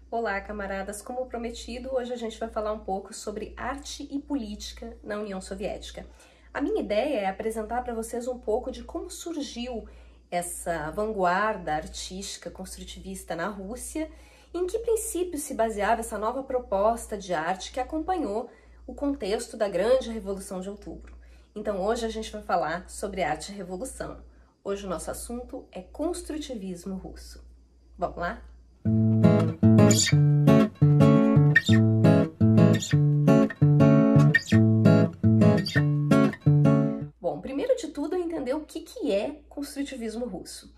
Olá, camaradas! Como prometido, hoje a gente vai falar um pouco sobre arte e política na União Soviética. A minha ideia é apresentar para vocês um pouco de como surgiu essa vanguarda artística construtivista na Rússia, em que princípios se baseava essa nova proposta de arte que acompanhou o contexto da grande Revolução de Outubro. Então hoje a gente vai falar sobre arte e revolução. Hoje o nosso assunto é construtivismo russo. Vamos lá? Bom, primeiro de tudo é entender o que é construtivismo russo.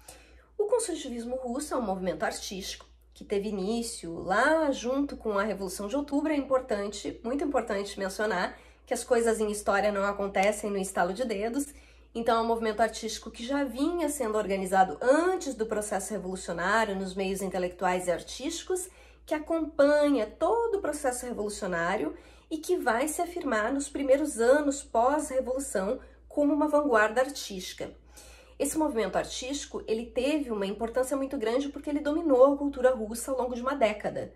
O construtivismo russo é um movimento artístico que teve início lá junto com a Revolução de Outubro. É importante, muito importante mencionar que as coisas em história não acontecem no estalo de dedos. Então é um movimento artístico que já vinha sendo organizado antes do processo revolucionário nos meios intelectuais e artísticos, que acompanha todo o processo revolucionário e que vai se afirmar nos primeiros anos pós-revolução como uma vanguarda artística. Esse movimento artístico, ele teve uma importância muito grande porque ele dominou a cultura russa ao longo de uma década.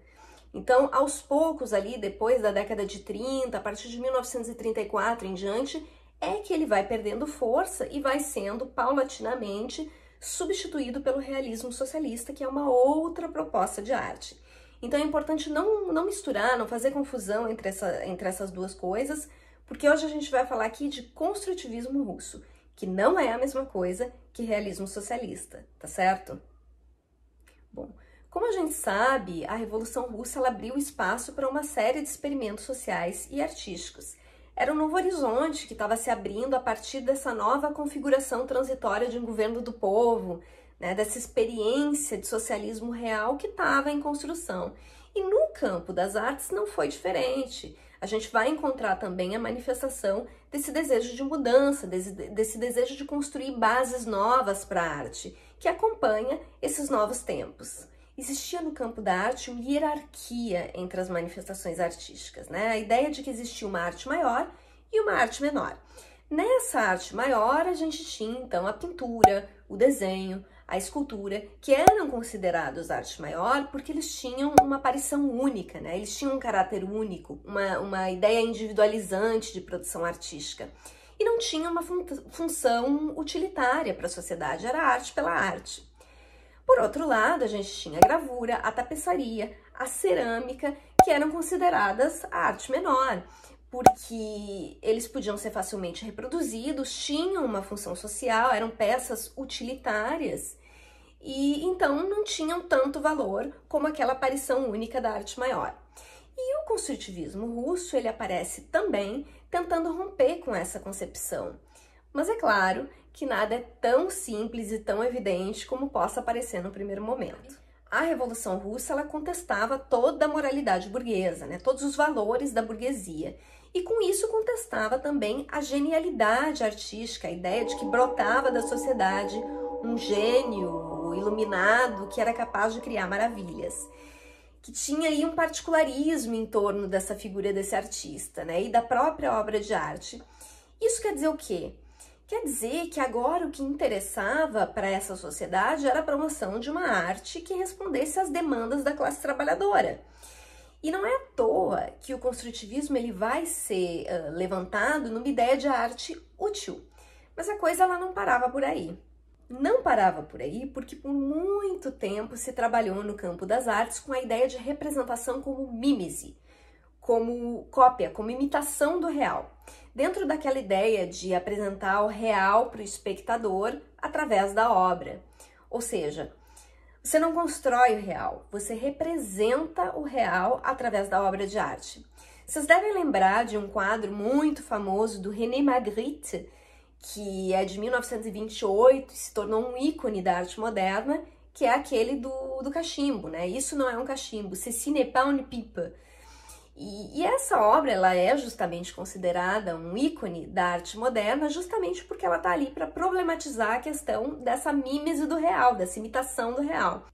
Então, aos poucos ali, depois da década de 30, a partir de 1934 em diante, é que ele vai perdendo força e vai sendo paulatinamente substituído pelo realismo socialista, que é uma outra proposta de arte. Então é importante não misturar, não fazer confusão entre essas duas coisas, porque hoje a gente vai falar aqui de construtivismo russo, que não é a mesma coisa que realismo socialista, tá certo? Bom, como a gente sabe, a Revolução Russa ela abriu espaço para uma série de experimentos sociais e artísticos. Era um novo horizonte que estava se abrindo a partir dessa nova configuração transitória de um governo do povo, né, dessa experiência de socialismo real que estava em construção. E no campo das artes não foi diferente. A gente vai encontrar também a manifestação desse desejo de mudança, desse desejo de construir bases novas para a arte, que acompanha esses novos tempos. Existia no campo da arte uma hierarquia entre as manifestações artísticas, né? A ideia de que existia uma arte maior e uma arte menor. Nessa arte maior, a gente tinha, então, a pintura, o desenho, a escultura, que eram considerados arte maior porque eles tinham uma aparição única, né? Eles tinham um caráter único, uma ideia individualizante de produção artística. E não tinha uma função utilitária para a sociedade, era arte pela arte. Por outro lado, a gente tinha a gravura, a tapeçaria, a cerâmica, que eram consideradas a arte menor, porque eles podiam ser facilmente reproduzidos, tinham uma função social, eram peças utilitárias e então não tinham tanto valor como aquela aparição única da arte maior. E o construtivismo russo, ele aparece também tentando romper com essa concepção. Mas é claro que nada é tão simples e tão evidente como possa parecer no primeiro momento. A Revolução Russa ela contestava toda a moralidade burguesa, né? Todos os valores da burguesia. E com isso contestava também a genialidade artística, a ideia de que brotava da sociedade um gênio iluminado que era capaz de criar maravilhas. Que tinha aí um particularismo em torno dessa figura desse artista, né? E da própria obra de arte. Isso quer dizer o quê? Quer dizer que agora o que interessava para essa sociedade era a promoção de uma arte que respondesse às demandas da classe trabalhadora. E não é à toa que o construtivismo ele vai ser levantado numa ideia de arte útil. Mas a coisa ela não parava por aí. Não parava por aí porque por muito tempo se trabalhou no campo das artes com a ideia de representação como mímese, como cópia, como imitação do real. Dentro daquela ideia de apresentar o real para o espectador através da obra. Ou seja, você não constrói o real, você representa o real através da obra de arte. Vocês devem lembrar de um quadro muito famoso do René Magritte, que é de 1928 e se tornou um ícone da arte moderna, que é aquele do cachimbo, né? Isso não é um cachimbo, ceci n'est pas une pipe. E essa obra ela é justamente considerada um ícone da arte moderna justamente porque ela está ali para problematizar a questão dessa mímese do real, dessa imitação do real.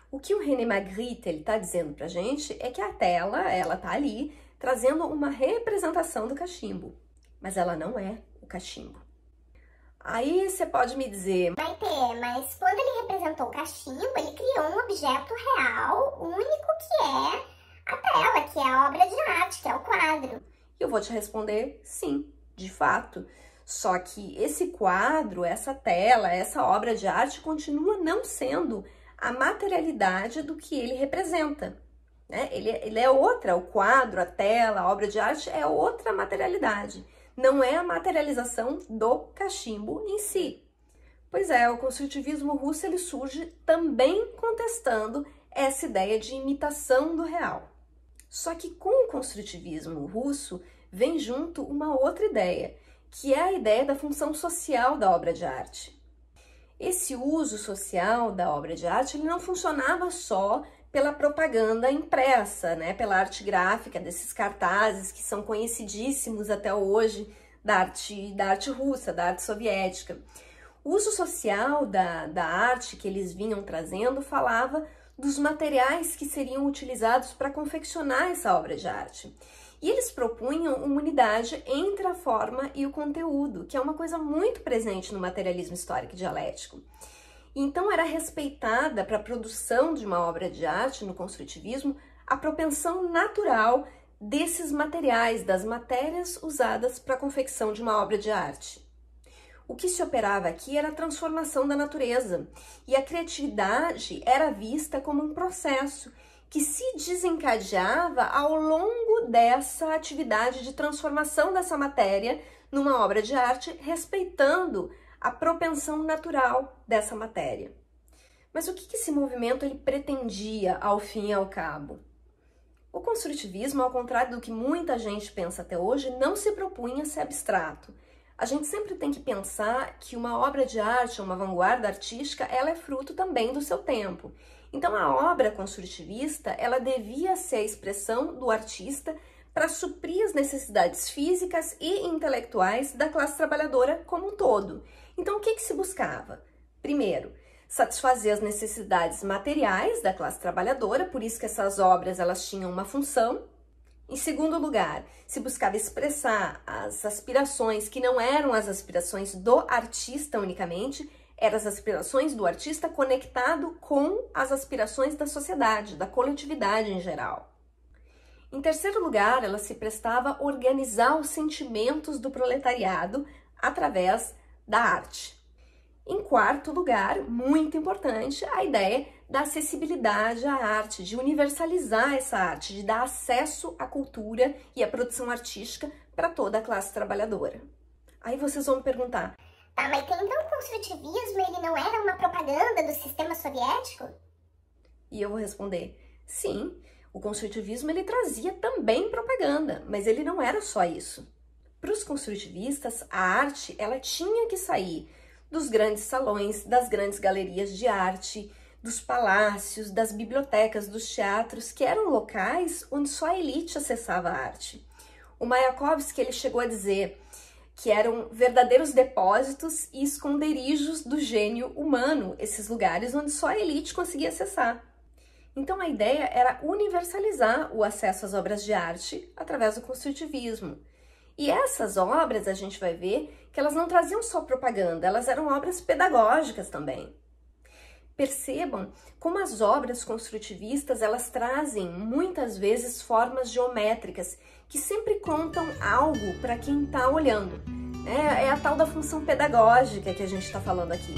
O que o René Magritte está dizendo para a gente é que a tela ela está ali trazendo uma representação do cachimbo, mas ela não é o cachimbo. Aí você pode me dizer... Maite, mas quando ele representou o cachimbo, ele criou um objeto real, único que é é a obra de arte, que é o quadro. E eu vou te responder sim, de fato. Só que esse quadro, essa tela, essa obra de arte continua não sendo a materialidade do que ele representa, né? Ele é outra, o quadro, a tela, a obra de arte é outra materialidade. Não é a materialização do cachimbo em si. Pois é, o construtivismo russo ele surge também contestando essa ideia de imitação do real. Só que com o construtivismo russo vem junto uma outra ideia, que é a ideia da função social da obra de arte. Esse uso social da obra de arte ele não funcionava só pela propaganda impressa, né, pela arte gráfica desses cartazes que são conhecidíssimos até hoje da arte russa, da arte soviética. O uso social da arte que eles vinham trazendo falava dos materiais que seriam utilizados para confeccionar essa obra de arte. E eles propunham uma unidade entre a forma e o conteúdo, que é uma coisa muito presente no materialismo histórico e dialético. Então era respeitada para a produção de uma obra de arte no construtivismo a propensão natural desses materiais, das matérias usadas para a confecção de uma obra de arte. O que se operava aqui era a transformação da natureza, e a criatividade era vista como um processo que se desencadeava ao longo dessa atividade de transformação dessa matéria numa obra de arte, respeitando a propensão natural dessa matéria. Mas o que esse movimento ele pretendia ao fim e ao cabo? O construtivismo, ao contrário do que muita gente pensa até hoje, não se propunha ser abstrato. A gente sempre tem que pensar que uma obra de arte, uma vanguarda artística, ela é fruto também do seu tempo. Então a obra construtivista, ela devia ser a expressão do artista para suprir as necessidades físicas e intelectuais da classe trabalhadora como um todo. Então o que se buscava? Primeiro, satisfazer as necessidades materiais da classe trabalhadora, por isso que essas obras elas tinham uma função. Em segundo lugar, se buscava expressar as aspirações que não eram as aspirações do artista unicamente, eram as aspirações do artista conectado com as aspirações da sociedade, da coletividade em geral. Em terceiro lugar, ela se prestava a organizar os sentimentos do proletariado através da arte. Em quarto lugar, muito importante, a ideia da acessibilidade à arte, de universalizar essa arte, de dar acesso à cultura e à produção artística para toda a classe trabalhadora. Aí vocês vão me perguntar, Tá, mas então o construtivismo ele não era uma propaganda do sistema soviético? E eu vou responder, sim, o construtivismo ele trazia também propaganda, mas ele não era só isso. Para os construtivistas, a arte ela tinha que sair dos grandes salões, das grandes galerias de arte, dos palácios, das bibliotecas, dos teatros, que eram locais onde só a elite acessava a arte. O Mayakovsky ele chegou a dizer que eram verdadeiros depósitos e esconderijos do gênio humano, esses lugares onde só a elite conseguia acessar. Então a ideia era universalizar o acesso às obras de arte através do construtivismo. E essas obras, a gente vai ver que elas não traziam só propaganda, elas eram obras pedagógicas também. Percebam como as obras construtivistas, elas trazem muitas vezes formas geométricas que sempre contam algo para quem está olhando. É a tal da função pedagógica que a gente está falando aqui.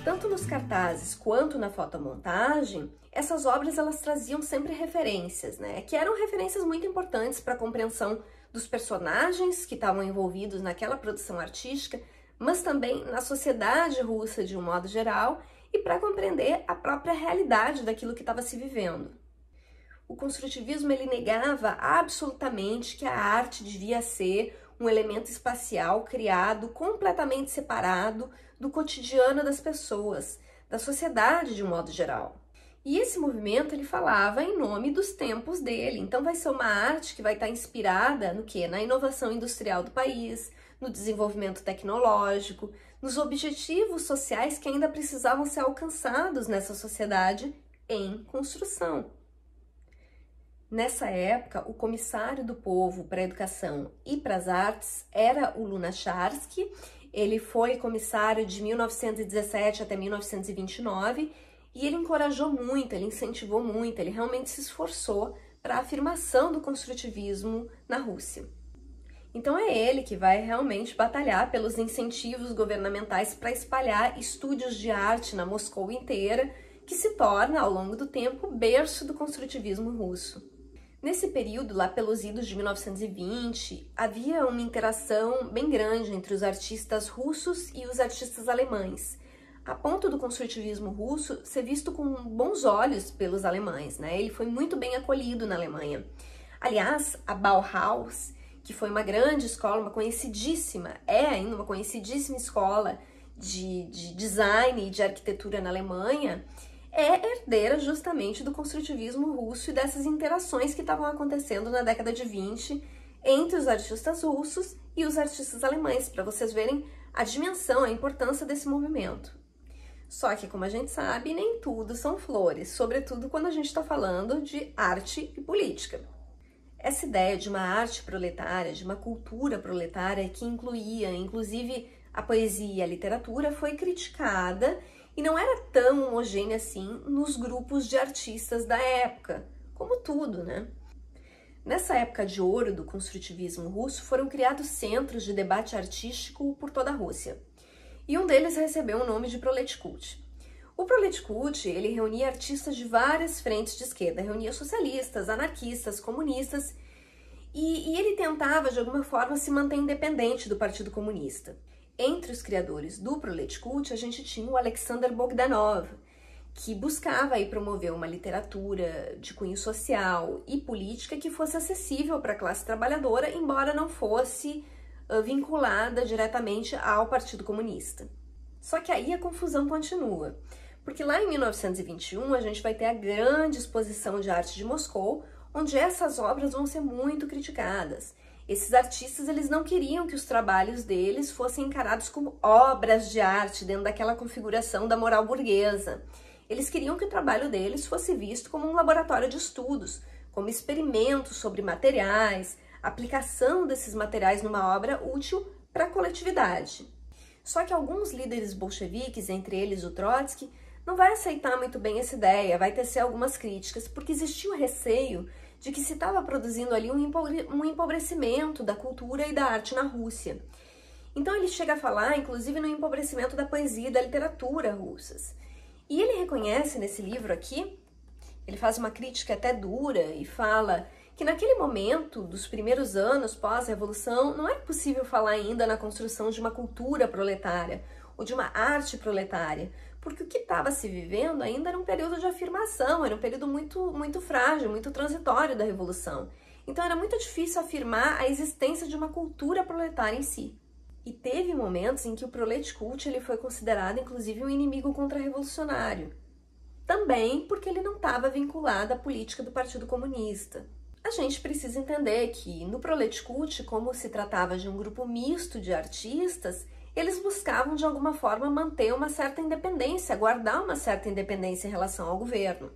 Tanto nos cartazes quanto na fotomontagem, essas obras elas traziam sempre referências, né? Que eram referências muito importantes para a compreensão dos personagens que estavam envolvidos naquela produção artística, mas também na sociedade russa de um modo geral e para compreender a própria realidade daquilo que estava se vivendo. O construtivismo ele negava absolutamente que a arte devia ser um elemento espacial criado completamente separado do cotidiano das pessoas, da sociedade de um modo geral. E esse movimento ele falava em nome dos tempos dele, então vai ser uma arte que vai estar inspirada no quê? Na inovação industrial do país, no desenvolvimento tecnológico, nos objetivos sociais que ainda precisavam ser alcançados nessa sociedade em construção. Nessa época, o comissário do povo para a educação e para as artes era o Lunacharsky. Ele foi comissário de 1917 até 1929 e ele encorajou muito, ele incentivou muito, ele realmente se esforçou para a afirmação do construtivismo na Rússia. Então é ele que vai realmente batalhar pelos incentivos governamentais para espalhar estúdios de arte na Moscou inteira, que se torna, ao longo do tempo, berço do construtivismo russo. Nesse período, lá pelos idos de 1920, havia uma interação bem grande entre os artistas russos e os artistas alemães, a ponto do construtivismo russo ser visto com bons olhos pelos alemães, né? Ele foi muito bem acolhido na Alemanha. Aliás, a Bauhaus, que foi uma grande escola, uma conhecidíssima escola de design e de arquitetura na Alemanha, é herdeira justamente do construtivismo russo e dessas interações que estavam acontecendo na década de 20 entre os artistas russos e os artistas alemães, para vocês verem a dimensão, a importância desse movimento. Só que, como a gente sabe, nem tudo são flores, sobretudo quando a gente está falando de arte e política. Essa ideia de uma arte proletária, de uma cultura proletária que incluía, inclusive, a poesia e a literatura, foi criticada e não era tão homogênea assim nos grupos de artistas da época, como tudo, né? Nessa época de ouro do construtivismo russo, foram criados centros de debate artístico por toda a Rússia. E um deles recebeu o nome de Proletkult. O Proletkult, ele reunia artistas de várias frentes de esquerda, reunia socialistas, anarquistas, comunistas, e ele tentava, de alguma forma, se manter independente do Partido Comunista. Entre os criadores do Proletkult, a gente tinha o Alexander Bogdanov, que buscava aí promover uma literatura de cunho social e política que fosse acessível para a classe trabalhadora, embora não fosse vinculada diretamente ao Partido Comunista. Só que aí a confusão continua, porque lá em 1921 a gente vai ter a grande exposição de arte de Moscou, onde essas obras vão ser muito criticadas. Esses artistas, eles não queriam que os trabalhos deles fossem encarados como obras de arte dentro daquela configuração da moral burguesa. Eles queriam que o trabalho deles fosse visto como um laboratório de estudos, como experimentos sobre materiais, aplicação desses materiais numa obra útil para a coletividade. Só que alguns líderes bolcheviques, entre eles o Trotsky, não vai aceitar muito bem essa ideia, vai tecer algumas críticas, porque existia o receio de que se estava produzindo ali um empobrecimento da cultura e da arte na Rússia. Então ele chega a falar, inclusive, no empobrecimento da poesia e da literatura russas. E ele reconhece nesse livro aqui, ele faz uma crítica até dura e fala que naquele momento, dos primeiros anos pós-revolução, não era possível falar ainda na construção de uma cultura proletária ou de uma arte proletária, porque o que estava se vivendo ainda era um período de afirmação, era um período muito frágil, muito transitório da Revolução. Então era muito difícil afirmar a existência de uma cultura proletária em si. E teve momentos em que o Proletkult ele foi considerado, inclusive, um inimigo contra-revolucionário. Também porque ele não estava vinculado à política do Partido Comunista. A gente precisa entender que no Proletkult, como se tratava de um grupo misto de artistas, eles buscavam, de alguma forma, manter uma certa independência, guardar uma certa independência em relação ao governo.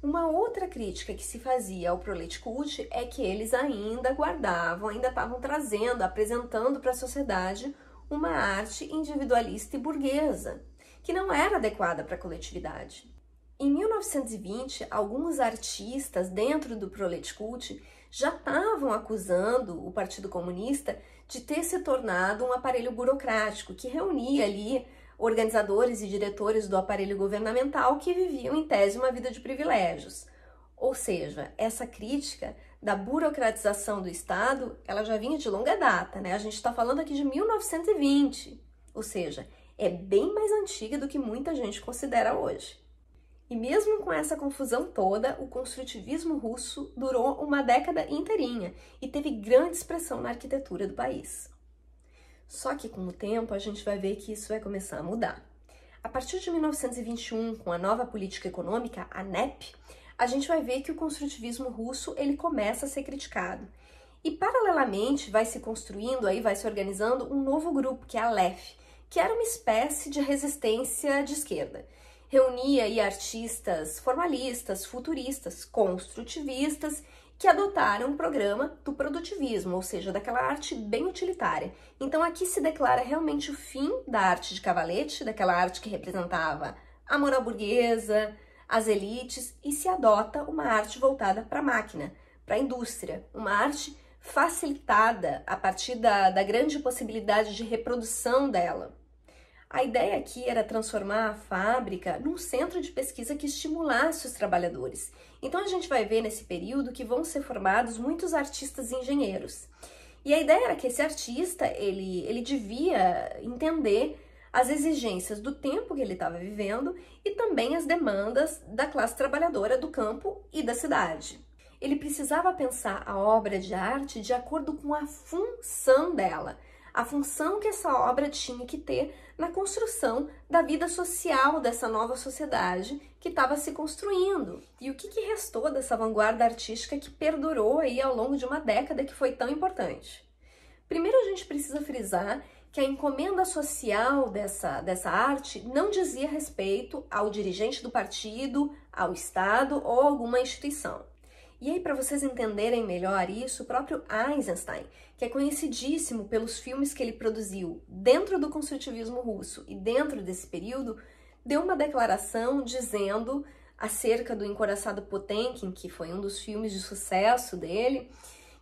Uma outra crítica que se fazia ao Proletkult é que eles ainda guardavam, ainda estavam trazendo, apresentando para a sociedade uma arte individualista e burguesa, que não era adequada para a coletividade. Em 1920, alguns artistas dentro do Proletkult já estavam acusando o Partido Comunista de ter se tornado um aparelho burocrático que reunia ali organizadores e diretores do aparelho governamental que viviam em tese uma vida de privilégios. Ou seja, essa crítica da burocratização do Estado, ela já vinha de longa data, né? A gente está falando aqui de 1920, ou seja, é bem mais antiga do que muita gente considera hoje. E mesmo com essa confusão toda, o construtivismo russo durou uma década inteirinha e teve grande expressão na arquitetura do país. Só que com o tempo a gente vai ver que isso vai começar a mudar. A partir de 1921, com a nova política econômica, a NEP, a gente vai ver que o construtivismo russo ele começa a ser criticado. E paralelamente vai se construindo, aí vai se organizando um novo grupo, que é a LEF, que era uma espécie de resistência de esquerda. Reunia aí artistas formalistas, futuristas, construtivistas, que adotaram o programa do produtivismo, ou seja, daquela arte bem utilitária. Então aqui se declara realmente o fim da arte de cavalete, daquela arte que representava a moral burguesa, as elites, e se adota uma arte voltada para a máquina, para a indústria, uma arte facilitada a partir da grande possibilidade de reprodução dela. A ideia aqui era transformar a fábrica num centro de pesquisa que estimulasse os trabalhadores. Então a gente vai ver nesse período que vão ser formados muitos artistas e engenheiros. E a ideia era que esse artista, ele devia entender as exigências do tempo que ele estava vivendo e também as demandas da classe trabalhadora do campo e da cidade. Ele precisava pensar a obra de arte de acordo com a função dela, a função que essa obra tinha que ter na construção da vida social dessa nova sociedade que estava se construindo. E o que restou dessa vanguarda artística que perdurou aí ao longo de uma década que foi tão importante? Primeiro a gente precisa frisar que a encomenda social dessa arte não dizia respeito ao dirigente do partido, ao Estado ou alguma instituição. E aí, para vocês entenderem melhor isso, o próprio Eisenstein, que é conhecidíssimo pelos filmes que ele produziu dentro do construtivismo russo e dentro desse período, deu uma declaração dizendo acerca do Encoraçado Potemkin, que foi um dos filmes de sucesso dele,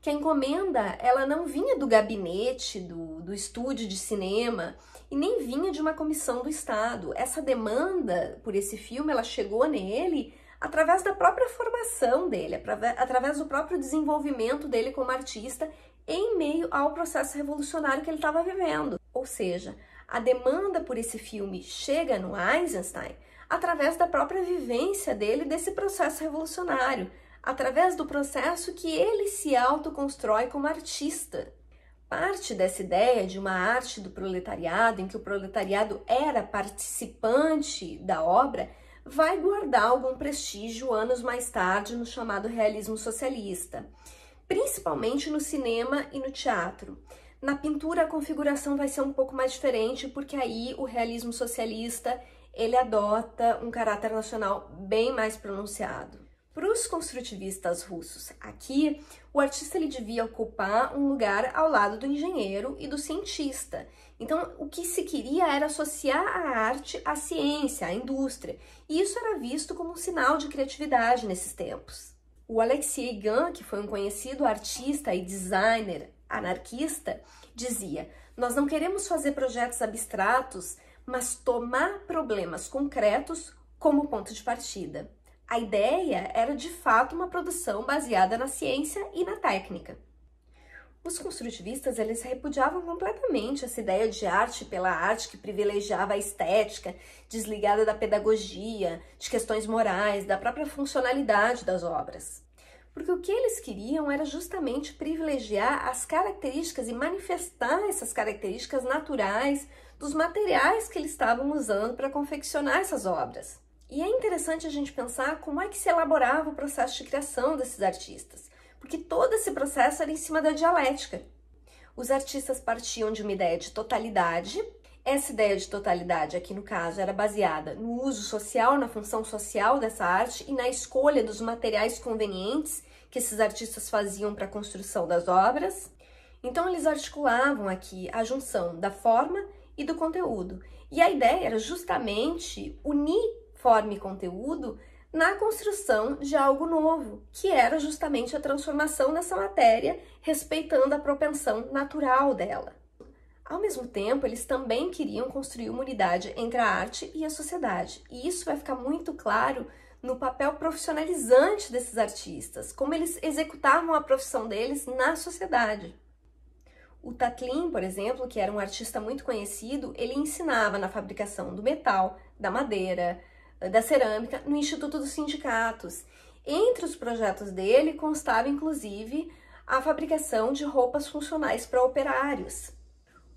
que a encomenda ela não vinha do gabinete, do estúdio de cinema, e nem vinha de uma comissão do Estado. Essa demanda por esse filme, ela chegou nele através da própria formação dele, através do próprio desenvolvimento dele como artista em meio ao processo revolucionário que ele estava vivendo. Ou seja, a demanda por esse filme chega no Eisenstein através da própria vivência dele desse processo revolucionário, através do processo que ele se autoconstrói como artista. Parte dessa ideia de uma arte do proletariado, em que o proletariado era participante da obra, vai guardar algum prestígio anos mais tarde no chamado realismo socialista, principalmente no cinema e no teatro. Na pintura a configuração vai ser um pouco mais diferente, porque aí o realismo socialista ele adota um caráter nacional bem mais pronunciado. Para os construtivistas russos aqui, o artista ele devia ocupar um lugar ao lado do engenheiro e do cientista. Então, o que se queria era associar a arte à ciência, à indústria, e isso era visto como um sinal de criatividade nesses tempos. O Alexei Gan, que foi um conhecido artista e designer anarquista, dizia: "Nós não queremos fazer projetos abstratos, mas tomar problemas concretos como ponto de partida." A ideia era, de fato, uma produção baseada na ciência e na técnica. Os construtivistas, eles repudiavam completamente essa ideia de arte pela arte que privilegiava a estética, desligada da pedagogia, de questões morais, da própria funcionalidade das obras. Porque o que eles queriam era justamente privilegiar as características e manifestar essas características naturais dos materiais que eles estavam usando para confeccionar essas obras. E é interessante a gente pensar como é que se elaborava o processo de criação desses artistas, porque todo esse processo era em cima da dialética. Os artistas partiam de uma ideia de totalidade. Essa ideia de totalidade aqui no caso era baseada no uso social, na função social dessa arte e na escolha dos materiais convenientes que esses artistas faziam para a construção das obras. Então eles articulavam aqui a junção da forma e do conteúdo. E a ideia era justamente unir forma e conteúdo na construção de algo novo, que era justamente a transformação dessa matéria, respeitando a propensão natural dela. Ao mesmo tempo, eles também queriam construir uma unidade entre a arte e a sociedade, e isso vai ficar muito claro no papel profissionalizante desses artistas, como eles executavam a profissão deles na sociedade. O Tatlin, por exemplo, que era um artista muito conhecido, ele ensinava na fabricação do metal, da madeira, da cerâmica no Instituto dos Sindicatos. Entre os projetos dele constava, inclusive, a fabricação de roupas funcionais para operários.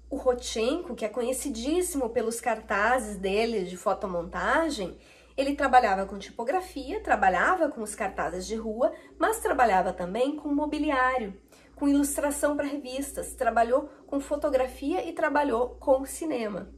O Rodchenko, que é conhecidíssimo pelos cartazes dele de fotomontagem, ele trabalhava com tipografia, trabalhava com os cartazes de rua, mas trabalhava também com mobiliário, com ilustração para revistas, trabalhou com fotografia e trabalhou com cinema.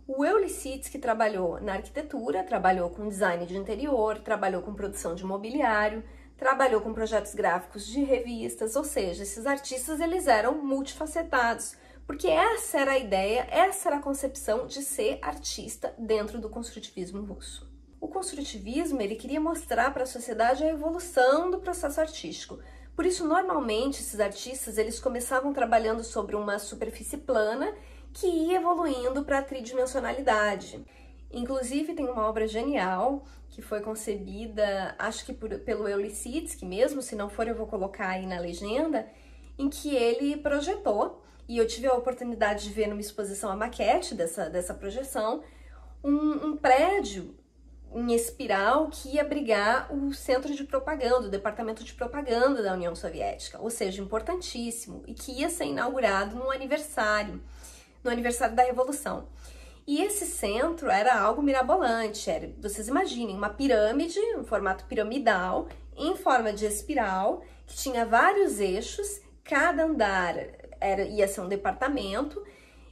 O Eulicides trabalhou na arquitetura, trabalhou com design de interior, trabalhou com produção de mobiliário, trabalhou com projetos gráficos de revistas, ou seja, esses artistas eles eram multifacetados, porque essa era a ideia, essa era a concepção de ser artista dentro do construtivismo russo. O construtivismo ele queria mostrar para a sociedade a evolução do processo artístico. Por isso, normalmente, esses artistas eles começavam trabalhando sobre uma superfície plana que ia evoluindo para a tridimensionalidade. Inclusive, tem uma obra genial que foi concebida, acho que pelo Eulicides, que mesmo se não for eu vou colocar aí na legenda, em que ele projetou, e eu tive a oportunidade de ver numa exposição a maquete dessa projeção, um prédio em espiral que ia abrigar o centro de propaganda, o departamento de propaganda da União Soviética, ou seja, importantíssimo, e que ia ser inaugurado no aniversário da Revolução. E esse centro era algo mirabolante, vocês imaginem, uma pirâmide, um formato piramidal, em forma de espiral, que tinha vários eixos, cada andar ia ser um departamento,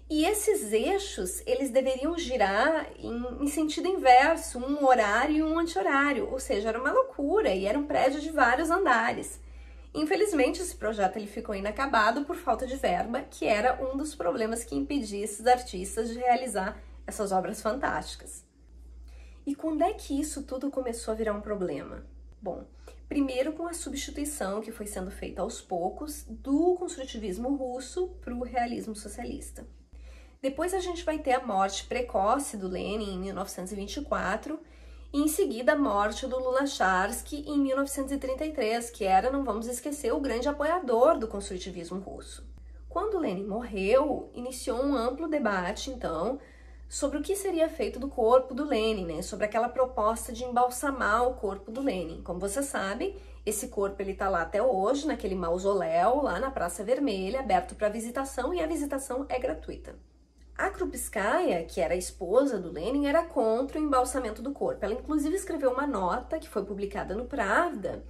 e esses eixos, eles deveriam girar em sentido inverso, um horário e um anti-horário, ou seja, era uma loucura e era um prédio de vários andares. Infelizmente, esse projeto ele ficou inacabado por falta de verba, que era um dos problemas que impedia esses artistas de realizar essas obras fantásticas. E quando é que isso tudo começou a virar um problema? Bom, primeiro com a substituição que foi sendo feita aos poucos do construtivismo russo para o realismo socialista. Depois a gente vai ter a morte precoce do Lenin em 1924 e em seguida a morte do Lunacharsky em 1933, que era, não vamos esquecer, o grande apoiador do construtivismo russo. Quando Lenin morreu, iniciou um amplo debate, então, sobre o que seria feito do corpo do Lenin, né? Sobre aquela proposta de embalsamar o corpo do Lenin. Como vocês sabem, esse corpo ele está lá até hoje, naquele mausoléu, lá na Praça Vermelha, aberto para visitação, e a visitação é gratuita. A Krupskaya, que era a esposa do Lenin, era contra o embalsamento do corpo. Ela, inclusive, escreveu uma nota que foi publicada no Pravda,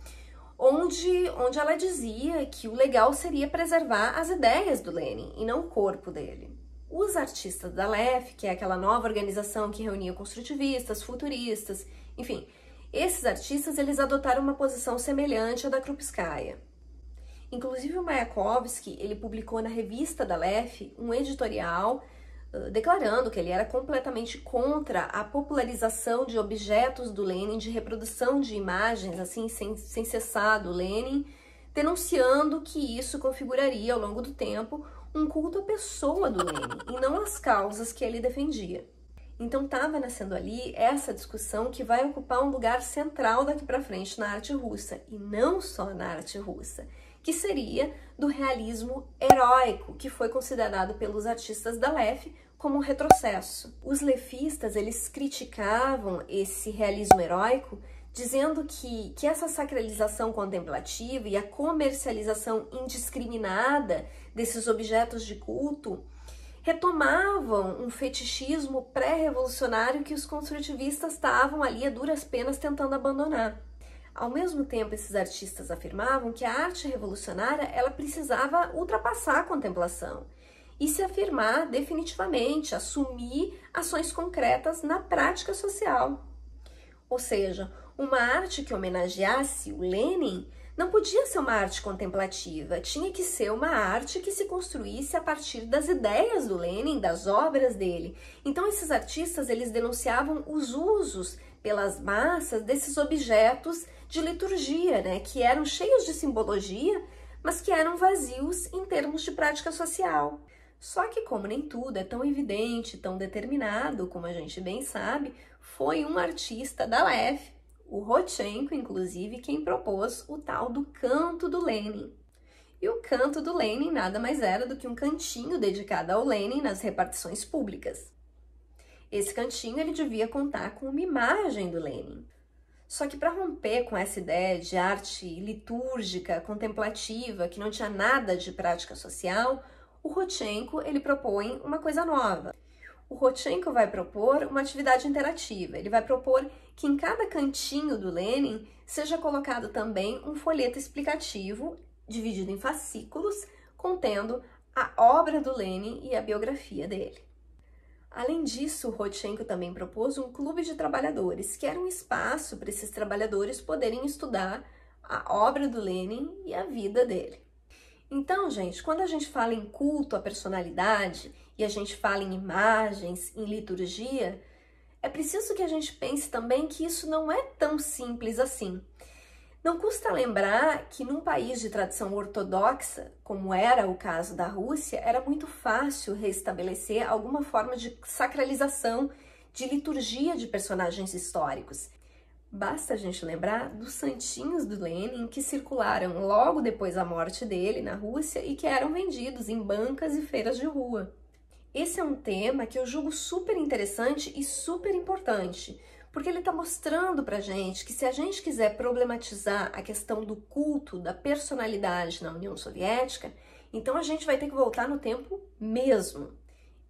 onde ela dizia que o legal seria preservar as ideias do Lenin e não o corpo dele. Os artistas da LEF, que é aquela nova organização que reunia construtivistas, futuristas, enfim, esses artistas eles adotaram uma posição semelhante à da Krupskaya. Inclusive, o Mayakovsky ele publicou na revista da LEF um editorial declarando que ele era completamente contra a popularização de objetos do Lenin, de reprodução de imagens assim sem cessar do Lenin, denunciando que isso configuraria ao longo do tempo um culto à pessoa do Lenin e não às causas que ele defendia. Então estava nascendo ali essa discussão que vai ocupar um lugar central daqui para frente na arte russa, e não só na arte russa, que seria do realismo heróico, que foi considerado pelos artistas da LEF como um retrocesso. Os lefistas, eles criticavam esse realismo heróico, dizendo que essa sacralização contemplativa e a comercialização indiscriminada desses objetos de culto retomavam um fetichismo pré-revolucionário que os construtivistas estavam ali a duras penas tentando abandonar. Ao mesmo tempo, esses artistas afirmavam que a arte revolucionária ela precisava ultrapassar a contemplação e se afirmar definitivamente, assumir ações concretas na prática social. Ou seja, uma arte que homenageasse o Lenin não podia ser uma arte contemplativa, tinha que ser uma arte que se construísse a partir das ideias do Lenin, das obras dele. Então esses artistas eles denunciavam os usos pelas massas desses objetos de liturgia, né, que eram cheios de simbologia, mas que eram vazios em termos de prática social. Só que como nem tudo é tão evidente, tão determinado, como a gente bem sabe, foi um artista da LEF, o Rodchenko, inclusive, quem propôs o tal do Canto do Lenin. E o Canto do Lenin nada mais era do que um cantinho dedicado ao Lenin nas repartições públicas. Esse cantinho ele devia contar com uma imagem do Lenin. Só que para romper com essa ideia de arte litúrgica, contemplativa, que não tinha nada de prática social, o Rodchenko ele propõe uma coisa nova. O Rodchenko vai propor uma atividade interativa. Ele vai propor que em cada cantinho do Lenin seja colocado também um folheto explicativo, dividido em fascículos, contendo a obra do Lenin e a biografia dele. Além disso, o Rodchenko também propôs um clube de trabalhadores, que era um espaço para esses trabalhadores poderem estudar a obra do Lenin e a vida dele. Então, gente, quando a gente fala em culto à personalidade e a gente fala em imagens, em liturgia, é preciso que a gente pense também que isso não é tão simples assim. Não custa lembrar que num país de tradição ortodoxa, como era o caso da Rússia, era muito fácil restabelecer alguma forma de sacralização, de liturgia de personagens históricos. Basta a gente lembrar dos santinhos do Lenin que circularam logo depois da morte dele na Rússia e que eram vendidos em bancas e feiras de rua. Esse é um tema que eu julgo super interessante e super importante, porque ele está mostrando pra gente que se a gente quiser problematizar a questão do culto, da personalidade na União Soviética, então a gente vai ter que voltar no tempo mesmo.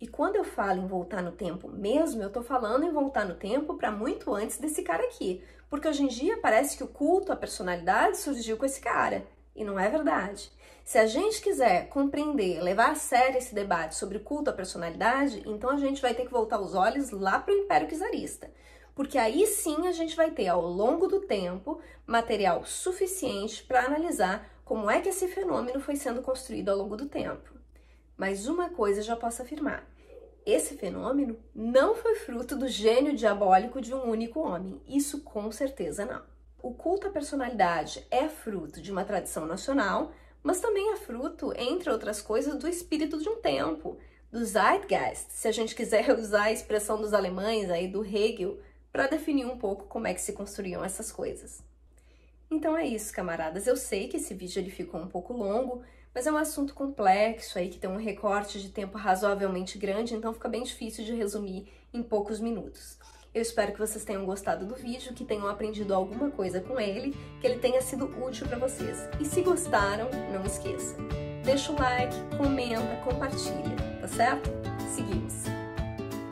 E quando eu falo em voltar no tempo mesmo, eu tô falando em voltar no tempo para muito antes desse cara aqui, porque hoje em dia parece que o culto à personalidade surgiu com esse cara, e não é verdade. Se a gente quiser compreender, levar a sério esse debate sobre o culto à personalidade, então a gente vai ter que voltar os olhos lá para o Império Czarista. Porque aí sim a gente vai ter, ao longo do tempo, material suficiente para analisar como é que esse fenômeno foi sendo construído ao longo do tempo. Mas uma coisa eu já posso afirmar, esse fenômeno não foi fruto do gênio diabólico de um único homem, isso com certeza não. O culto à personalidade é fruto de uma tradição nacional, mas também é fruto, entre outras coisas, do espírito de um tempo, do Zeitgeist, se a gente quiser usar a expressão dos alemães, aí do Hegel, para definir um pouco como é que se construíam essas coisas. Então é isso, camaradas. Eu sei que esse vídeo ele ficou um pouco longo, mas é um assunto complexo aí que tem um recorte de tempo razoavelmente grande, então fica bem difícil de resumir em poucos minutos. Eu espero que vocês tenham gostado do vídeo, que tenham aprendido alguma coisa com ele, que ele tenha sido útil para vocês. E se gostaram, não esqueça, deixa o like, comenta, compartilha, tá certo? Seguimos!